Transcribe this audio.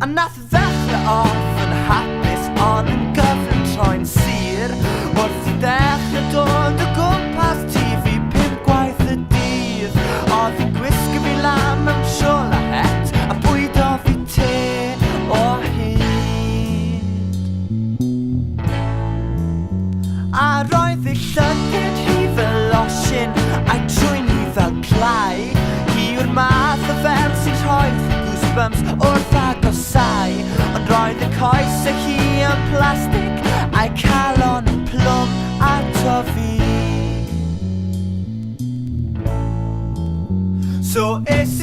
A nath ddechrau off yn hapus ond yn gyflym troi'n sir wrth i ddechrau dod o gwmpas TV 5 gwaith y dydd. Oedd hi'n gwisgo fi lan mewn siôl a het a bwydo fi te o hyd. A roedd ei llygyd hi fel losin a'i trwy'n hi fel clai. Hi yw'r math o fel sy'n rhoi goosebumps wrth agosau, ond roedd y coes y hi yn plastig a'i calon yn plwm ato fi. So es